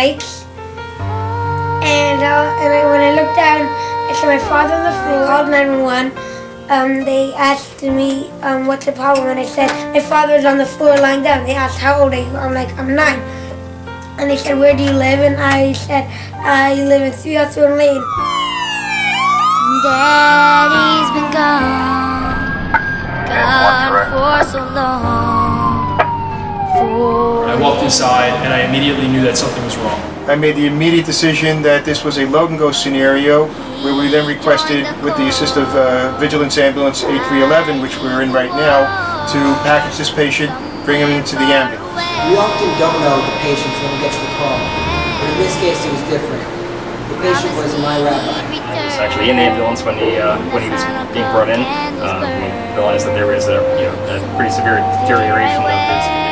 lights. And when I looked down, I saw my father on the floor, called 911. They asked me what's the problem, and I said, my father's on the floor lying down. They asked, how old are you? I'm like, I'm 9. And they said, where do you live? And I said, I live in Seudat Hodaa. Daddy's been gone for so long. I walked inside and I immediately knew that something was wrong. I made the immediate decision that this was a load-and-go scenario, where we then requested, with the assist of Vigilance Ambulance 8311, which we're in right now, to package this patient, bring him into the ambulance. We often don't know the patients when we get to the call, but in this case it was different. The patient was my rabbi. I was actually in the ambulance when he was being brought in. We realized that there was a pretty severe deterioration of his condition.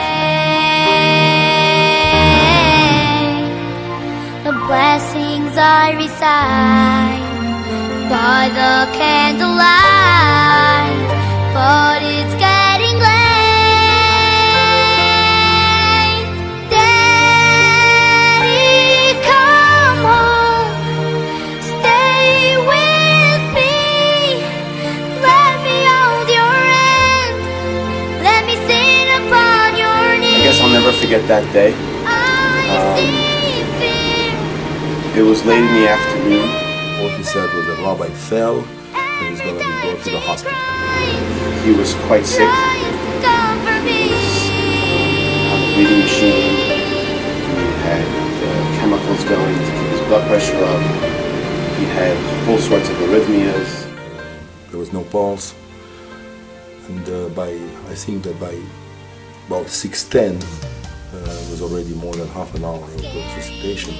The blessings I recite by the candlelight, but it's getting late. Daddy, come home, stay with me, let me hold your hand, let me sit upon your knee. I guess I'll never forget that day. It was late in the afternoon. What he said was that Rabbi fell and he's going to be brought to the hospital. He was quite sick. He was on the breathing machine. He had chemicals going to keep his blood pressure up. He had all sorts of arrhythmias. There was no pulse. And I think that by about 6:10, it was already more than half an hour of resuscitation.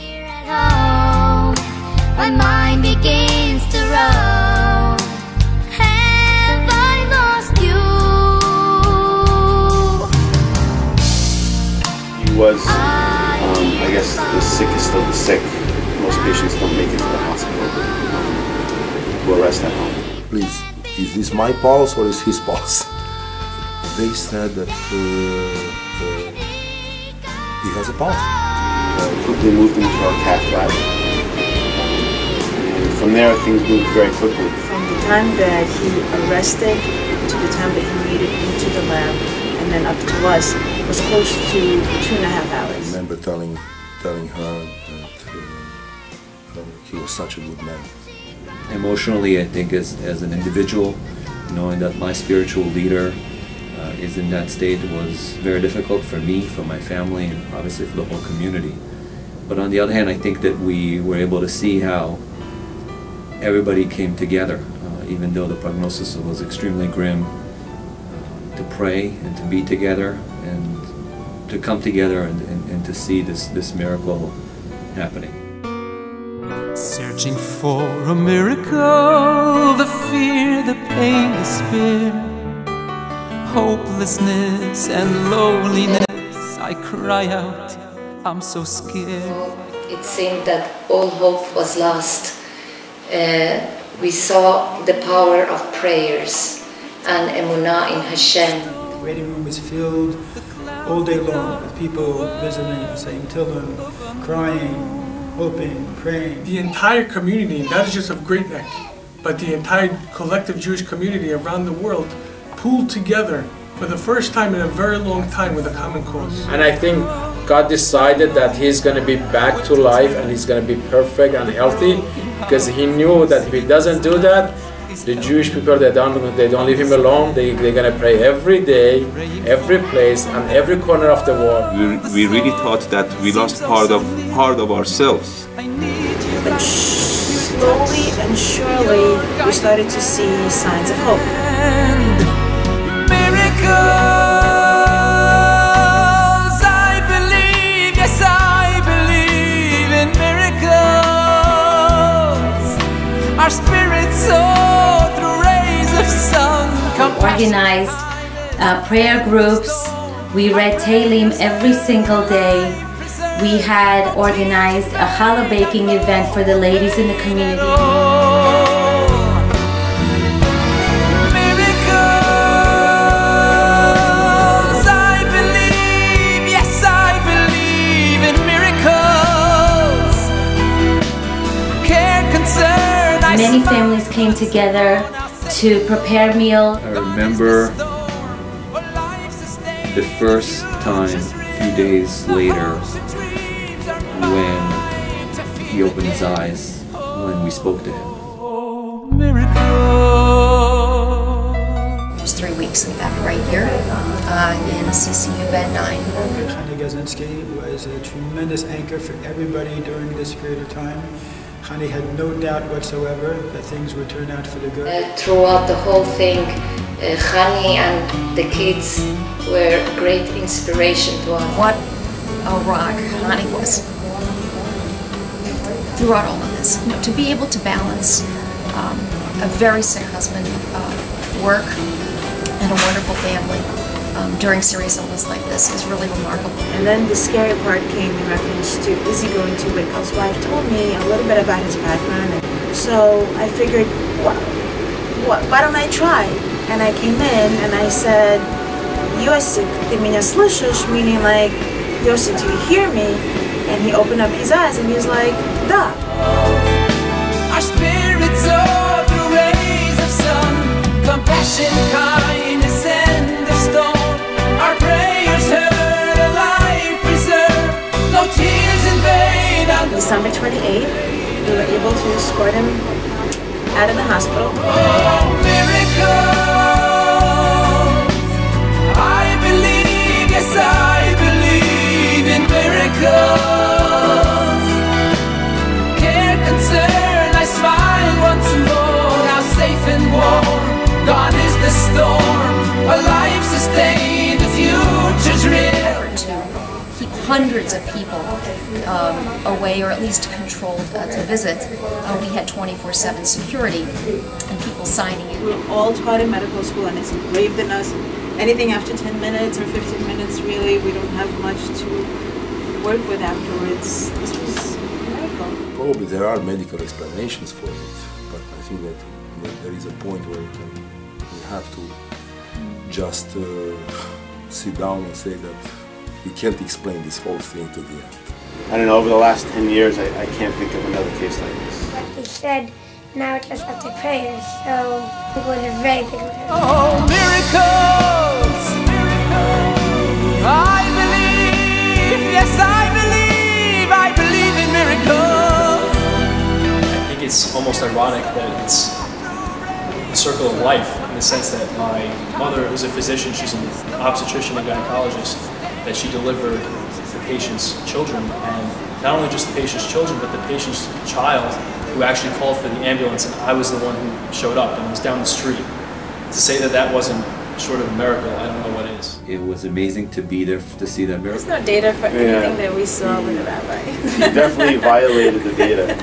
My mind begins to roll. Have I lost you? He was, I guess, the sickest of the sick. Most patients don't make it to the hospital. We'll rest at home. Please, is this my pulse or is his pulse? They said that he has a pulse. Quickly moved him to our cath lab. And from there, things moved very quickly. From the time that he arrested to the time that he made it into the lab and then up to us was close to 2.5 hours. I remember telling her that he was such a good man. Emotionally, I think as an individual, knowing that my spiritual leader is in that state was very difficult for me, for my family, and obviously for the whole community. But on the other hand, I think that we were able to see how everybody came together, even though the prognosis was extremely grim, to pray and to be together and to come together and to see this miracle happening. Searching for a miracle, the fear, the pain, despair, hopelessness and loneliness, I cry out, I'm so scared. It seemed that all hope was lost. We saw the power of prayers and emunah in Hashem. The waiting room was filled all day long with people visiting, saying Tehillim, crying, hoping, praying. The entire community, not just of Great Neck, but the entire collective Jewish community around the world pooled together for the first time in a very long time with a common cause. And I think God decided that he's going to be back to life and he's going to be perfect and healthy, because he knew that if he doesn't do that, the Jewish people, they don't leave him alone. They're going to pray every day, every place, and every corner of the world. We really thought that we lost part of ourselves. But slowly and surely, we started to see signs of hope. Miracles, I believe, yes I believe in miracles. Our spirits soar through rays of sun. Organized prayer groups. We read Tehillim every single day. We had organized a challah baking event for the ladies in the community. Miracles, I believe, yes I believe in miracles. Many families came together to prepare a meal. I remember the first time, a few days later, when he opened his eyes, when we spoke to him. It was 3 weeks, in fact, right here in CCU Bed 9. Rabbi Geisinsky was a tremendous anchor for everybody during this period of time. Hani had no doubt whatsoever that things would turn out for the good. Throughout the whole thing, Hani and the kids were great inspiration to us. What a rock Hani was throughout all of this. You know, to be able to balance a very sick husband, work, and a wonderful family during serious illness like this is really remarkable. And then the scary part came in reference to, is he going to wake? His wife told me a little bit about his background. So I figured, why don't I try? And I came in and I said, Yosef, ты меня слышишь? Meaning like, Yosef, do you hear me? And he opened up his eyes and he was like, da. Our spirits soar through rays of sun, compassion, kindness, and the storm. Our prayers heard, a life preserved, no tears in vain. December 28th, we were able to escort him out of the hospital. Oh, miracles! I believe, yes, I believe in miracles. Care, concern, I smile once more. Now safe and warm, gone is the storm. A life sustained, the future's real. To keep hundreds of people away, or at least controlled to visit, we had 24/7 security and people signing in. We were all taught in medical school and it's engraved in us. Anything after 10 minutes or 15 minutes, really, we don't have much to work with afterwards. This was a miracle. Probably there are medical explanations for it, but I think that there is a point where we have to just sit down and say that we can't explain this whole thing to the end. I don't know, over the last 10 years, I can't think of another case like this. Like he said, now it's just up to prayers, so it was a very big miracle. Oh, miracles! I believe, yes, I believe in miracles. I think it's almost ironic that it's the circle of life, in the sense that my mother, who's a physician, she's an obstetrician and gynecologist, that she delivered the patient's children, and not only just the patient's children, but the patient's child, who actually called for the ambulance, and I was the one who showed up, and it was down the street. To say that that wasn't short of a miracle, I don't know what is. It was amazing to be there to see that miracle. There's no data for anything that we saw with the rabbi. You definitely violated the data.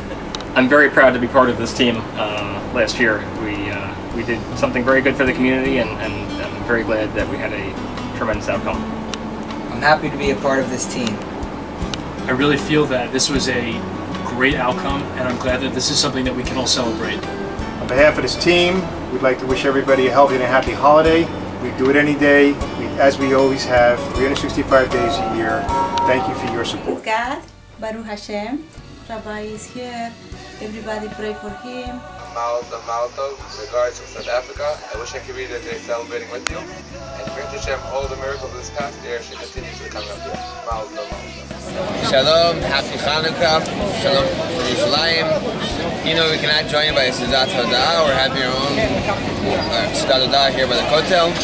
I'm very proud to be part of this team. Last year, we did something very good for the community, and I'm very glad that we had a tremendous outcome. I'm happy to be a part of this team. I really feel that this was a great outcome, and I'm glad that this is something that we can all celebrate. On behalf of this team, we'd like to wish everybody a healthy and a happy holiday. We do it any day, as we always have, 365 days a year. Thank you for your support. God, Baruch Hashem. Rabbi is here. Everybody pray for him. Malto, regards from South Africa. I wish I could be there today celebrating with you. And bring to Hashem all the miracles this past year should continue to come up here. Malto. Shalom, happy Hanukkah, Shalom from Yerushalayim. You know we cannot join you by Seudat Hodaa. We're having our own Seudat Hodaa here by the Kotel.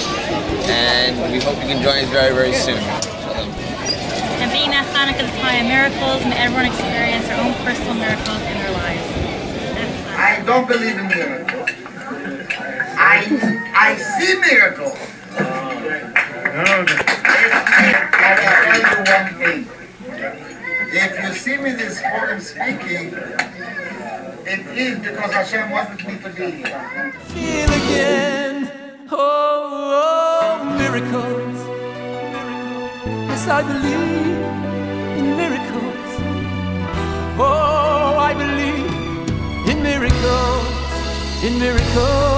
And we hope you can join us very, very soon. Shalom. And being that Hanukkah is time of miracles, and everyone experience their own personal miracles in their lives. I don't believe in miracles. I see miracles. I'll tell you one thing. If you see me this morning speaking, it is because Hashem wanted me to be here. Feel again, oh, miracles. Yes, I believe in miracles. Oh, I believe in miracles, in miracles.